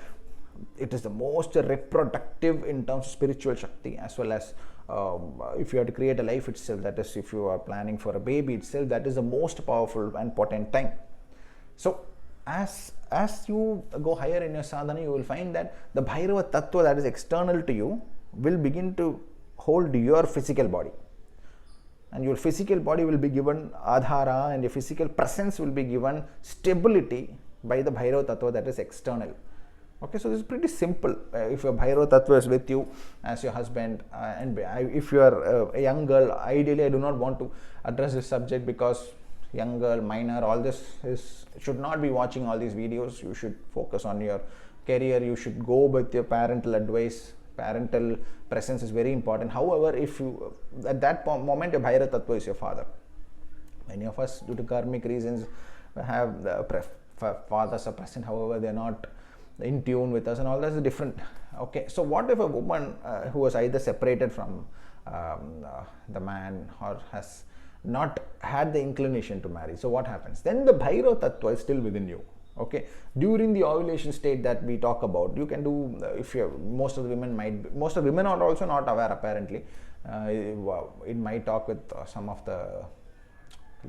it is the most reproductive in terms of spiritual Shakti, as well as if you have to create a life itself, that is if you are planning for a baby itself, that is the most powerful and potent time. So as you go higher in your sadhana, you will find that the Bhairava Tattva that is external to you will begin to hold your physical body. And your physical body will be given adhara, and your physical presence will be given stability by the Bhairava Tattva that is external. Okay, so this is pretty simple. If your Bhairava Tattva is with you as your husband, and if you are a young girl, ideally I do not want to address this subject because young girl, minor, all this should not be watching all these videos. You should focus on your career. You should go with your parental advice. Parental presence is very important. However, if you at that moment your Bhairava Tattva is your father. Many of us, due to karmic reasons, have fathers are present. However, they are not in tune with us, and all that is different. Okay, so what if a woman who was either separated from the man or has not had the inclination to marry? So what happens? Then the Bhairava Tattva is still within you. Okay, during the ovulation state that we talk about, you can do, if you, most of the women are also not aware apparently. In my talk with some of the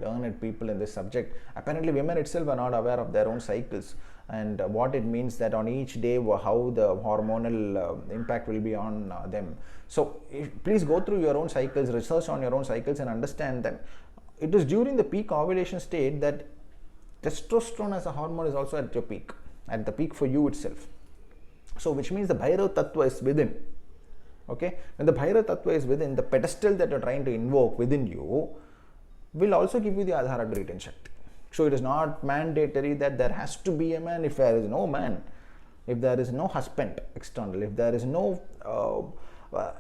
learned people in this subject, apparently women itself are not aware of their own cycles and what it means that on each day how the hormonal impact will be on them. So please go through your own cycles, research on your own cycles and understand them. It is during the peak ovulation state that testosterone as a hormone is also at your peak, at the peak for you itself. So which means the Bhairava Tattva is within. Okay, when the Bhairava Tattva is within, the pedestal that you are trying to invoke within you will also give you the Adhara to retain Shakti. So it is not mandatory that there has to be a man. If there is no man, if there is no husband external, if there is no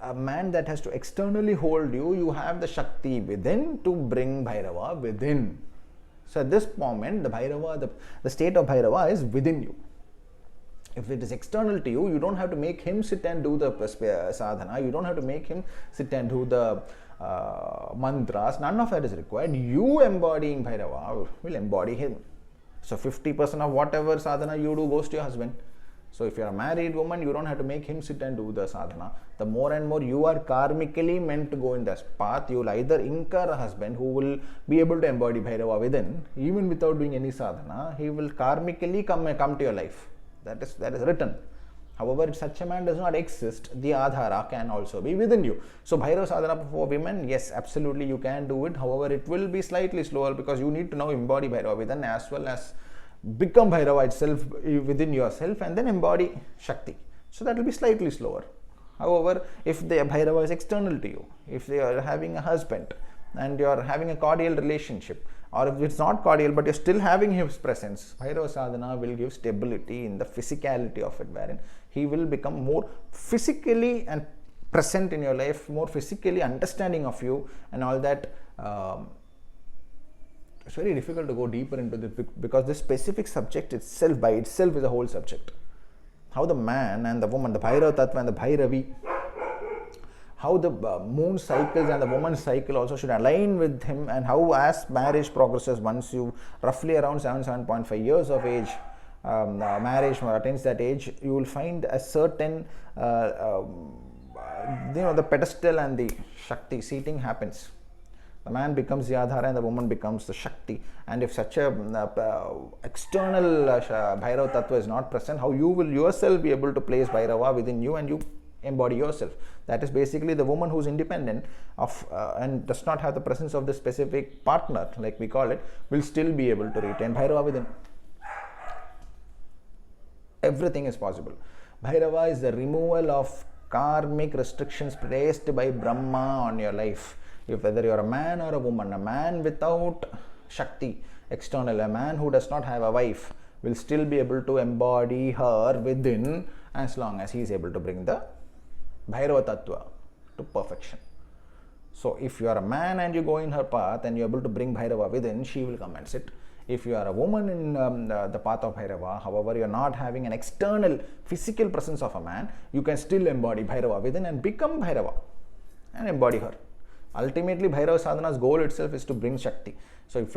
a man that has to externally hold you, you have the Shakti within to bring Bhairava within. So at this moment, the Bhairava, the state of Bhairava is within you. If it is external to you, you don't have to make him sit and do the sadhana. You don't have to make him sit and do the mantras. None of that is required. You embodying Bhairava will embody him. So 50% of whatever sadhana you do goes to your husband. So if you are a married woman, you don't have to make him sit and do the sadhana. The more and more you are karmically meant to go in this path, you will either incur a husband who will be able to embody Bhairava within, even without doing any sadhana. He will karmically come to your life. That is written. However, if such a man does not exist, the Adhara can also be within you. So Bhairava sadhana for women, yes, absolutely you can do it. However, it will be slightly slower because you need to now embody Bhairava within as well as become Bhairava itself within yourself and then embody Shakti. So that will be slightly slower. However, if the Bhairava is external to you, if you are having a husband and you are having a cordial relationship, or if it's not cordial but you're still having his presence, Bhairava sadhana will give stability in the physicality of it, wherein he will become more physically and present in your life, more physically understanding of you and all that. It's very difficult to go deeper into this because this specific subject itself by itself is a whole subject. How the man and the woman, the Bhairava Tattva and the Bhairavi, how the moon cycles and the woman's cycle also should align with him, and how as marriage progresses, once you roughly around 7.5 years of age, marriage attains that age, you will find a certain the pedestal and the Shakti seating happens. The man becomes the Adhara and the woman becomes the Shakti. And if such a external Bhairava Tattva is not present, how you will yourself be able to place Bhairava within you and you embody yourself? That is basically the woman who is independent of and does not have the presence of the specific partner, like we call it, will still be able to retain Bhairava within. Everything is possible. Bhairava is the removal of karmic restrictions placed by Brahma on your life. If whether you are a man or a woman, a man without Shakti external, a man who does not have a wife will still be able to embody her within as long as he is able to bring the Bhairava Tattva to perfection. So if you are a man and you go in her path and you are able to bring Bhairava within, she will come and sit. If you are a woman in the path of Bhairava, however, you are not having an external physical presence of a man, you can still embody Bhairava within and become Bhairava and embody her. Ultimately, Bhairava sadhana's goal itself is to bring Shakti. So if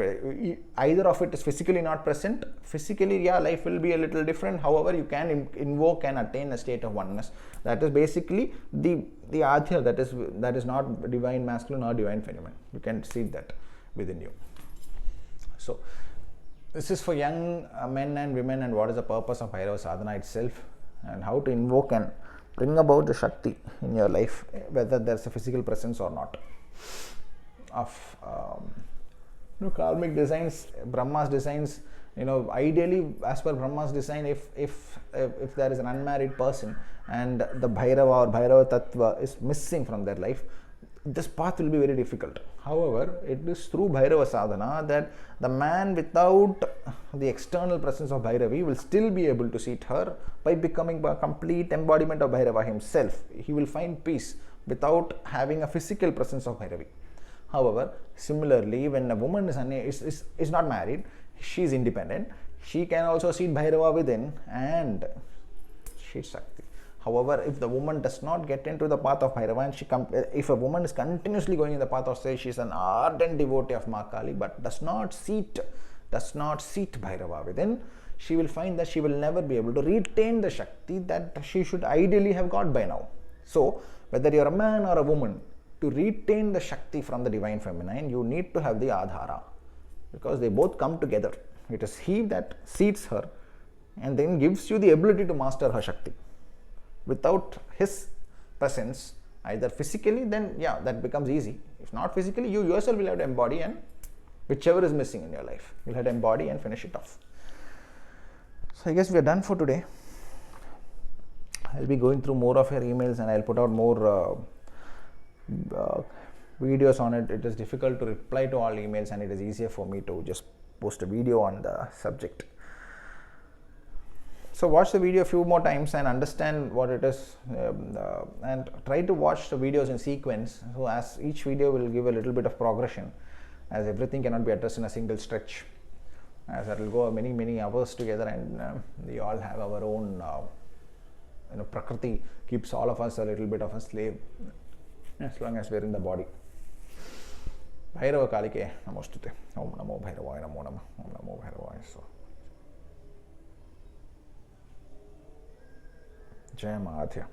either of it is physically not present, physically, yeah, life will be a little different. However, you can invoke and attain a state of oneness. That is basically the Adhya, that is not divine masculine or divine feminine. You can see that within you. So this is for young men and women, and what is the purpose of Bhairava sadhana itself and how to invoke and bring about the Shakti in your life, whether there's a physical presence or not. Of karmic designs, Brahma's designs, ideally as per Brahma's design, if there is an unmarried person and the Bhairava or Bhairava Tattva is missing from their life, this path will be very difficult. However, it is through Bhairava sadhana that the man without the external presence of Bhairavi will still be able to seat her by becoming a complete embodiment of Bhairava himself. He will find peace without having a physical presence of Bhairavi. However, similarly, when a woman is not married, she is independent, she can also seat Bhairava within and she's Shakti. However, if the woman does not get into the path of Bhairava, and if a woman is continuously going in the path of, say, she's an ardent devotee of Ma Kali, but does not seat Bhairava within, she will find that she will never be able to retain the Shakti that she should ideally have got by now. So, whether you're a man or a woman, to retain the Shakti from the divine feminine, you need to have the Adhara, because they both come together. It is he that seats her and then gives you the ability to master her Shakti. Without his presence, either physically, then yeah, that becomes easy. If not physically, you yourself will have to embody, and whichever is missing in your life, you'll have to embody and finish it off. So I guess we are done for today. I'll be going through more of your emails, and I'll put out more videos on it. It is difficult to reply to all emails, and it is easier for me to just post a video on the subject. So watch the video a few more times and understand what it is, and try to watch the videos in sequence, so as each video will give a little bit of progression, as everything cannot be addressed in a single stretch, as it will go many hours together, and we all have our own Prakriti keeps all of us a little bit of a slave as long as we are in the body. Bhairava Kalike Namostute. Om Namo Bhairavaya Namo Namah. Om Namo Bhairavaya. So Jai Mahadhya.